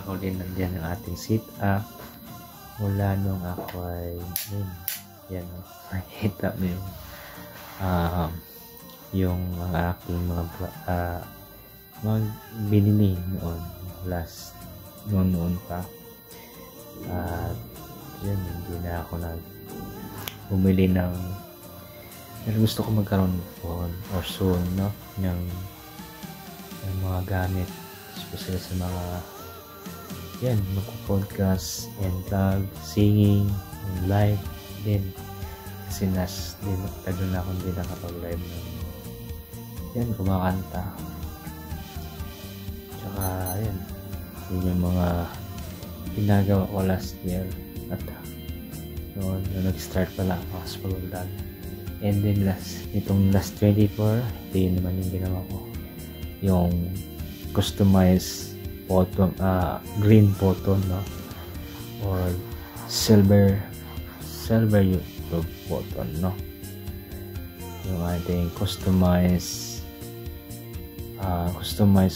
ako din nandiyan ang ating sit-up mula nung ako ay yan nakita mo yung mga aking mga binili noon noon pa at yun hindi na ako bumili ng pero gusto ko magkaroon po or soon ng mga gamit especially sa mga magpo-podcast and vlog, singing and live din kasi tagal na akong din nakapag-live kumakanta tsaka yung mga ginagawa ko last year at noon nag-start pala ako sa pag-vlog and then itong last 24 ito yun naman yung ginawa ko yung customized button, green button or silver YouTube button yung ating customized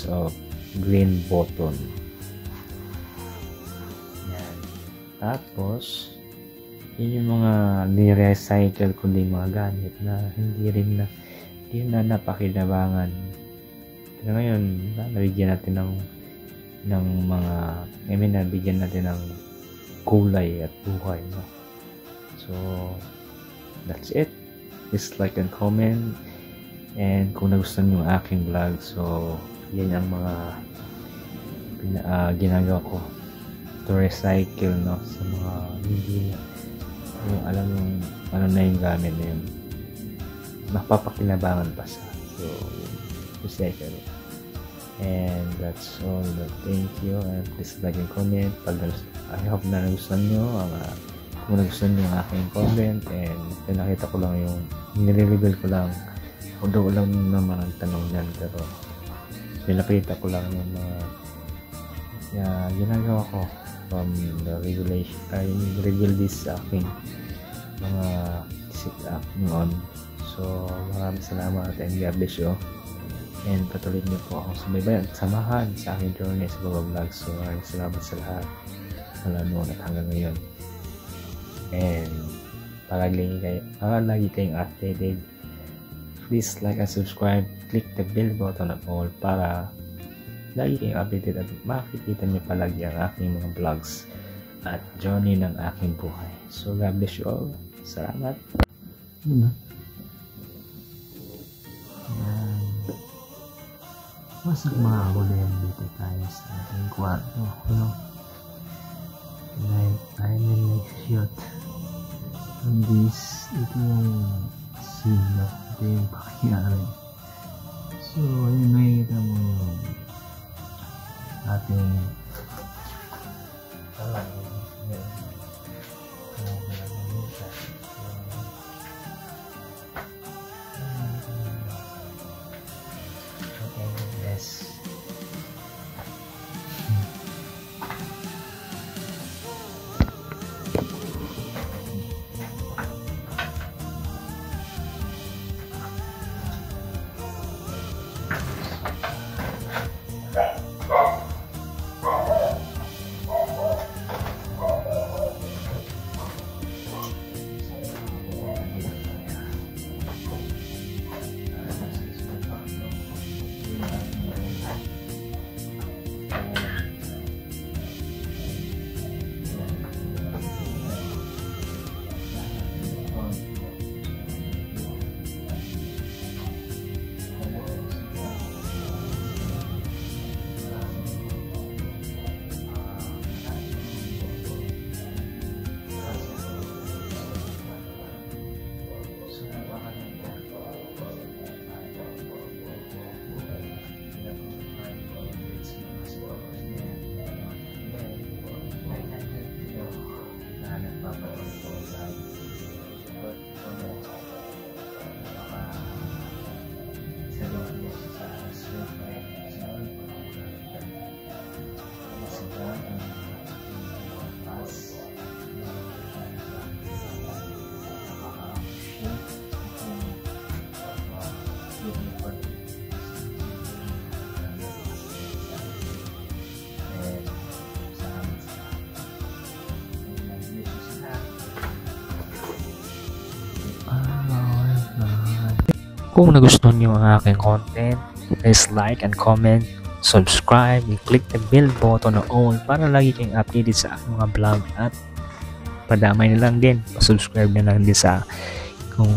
of green button yan. Tapos yun yung mga ni-recycle ko din mga gamit na hindi na napakinabangan. Pero ngayon nabigyan natin ng mga nabigyan natin ng kulay at buhay so that's it. Please like and comment and kung nagustuhan yung aking vlog so yan ang mga ginagawa ko to recycle sa mga hindi yung alam yung ano na yung gamit na yun mapapakinabangan pa sa so recycle it. And that's all. Thank you and please like and comment I hope na nagustuhan nyo kung nagustuhan nyo yung aking content and nakita ko lang yung nire-reveal ko lang although lang naman ang tanong yan pero pinapita ko lang yung mga ginagawa ko from the regulation reveal this sa aking mga sit-up noon so maraming salamat and God bless you and patuloy niyo po ako subaybayan at samahan sa aking journey sa vlog so maraming salamat sa lahat mula noon at hanggang ngayon and para lagi kayong updated please like and subscribe click the bell button at all para lagi kayong updated at makikita niyo palagi ang aking mga vlogs at journey ng aking buhay so God bless you all. Salamat. Masag mga kulihan dito tayo sa ating kwarto I'm in shoot from this ito yung scene ito yung pakiyarin so ayun nakikita mo yung ating kung nagustuhan nyo ang aking content, please like and comment, subscribe, and click the bell button na all para lagi kayong updated sa aking mga vlog. At padamay na lang din, subscribe na lang din sa kung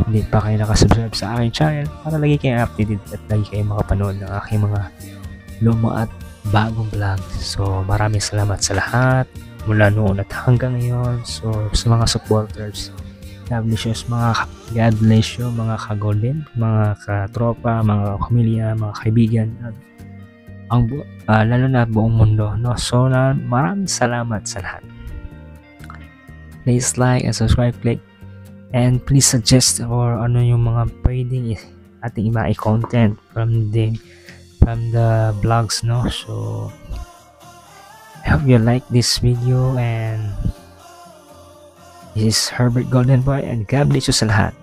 hindi pa kayo nakasubscribe sa aking channel para lagi kayong updated at lagi kayong makapanood ng aking mga luma at bagong vlog. So maraming salamat sa lahat mula noon at hanggang ngayon. So sa mga supporters, God bless you mga kagolden, mga katropa, mga pamilya, mga kaibigan at lalo na buong mundo, no? So maraming salamat sa lahat. Please like and subscribe, click, and please suggest or ano yung mga pwedeng ating i-content from the vlogs, no? So I hope you like this video, and this is Herbert Golden Boy, and God bless you sa lahat.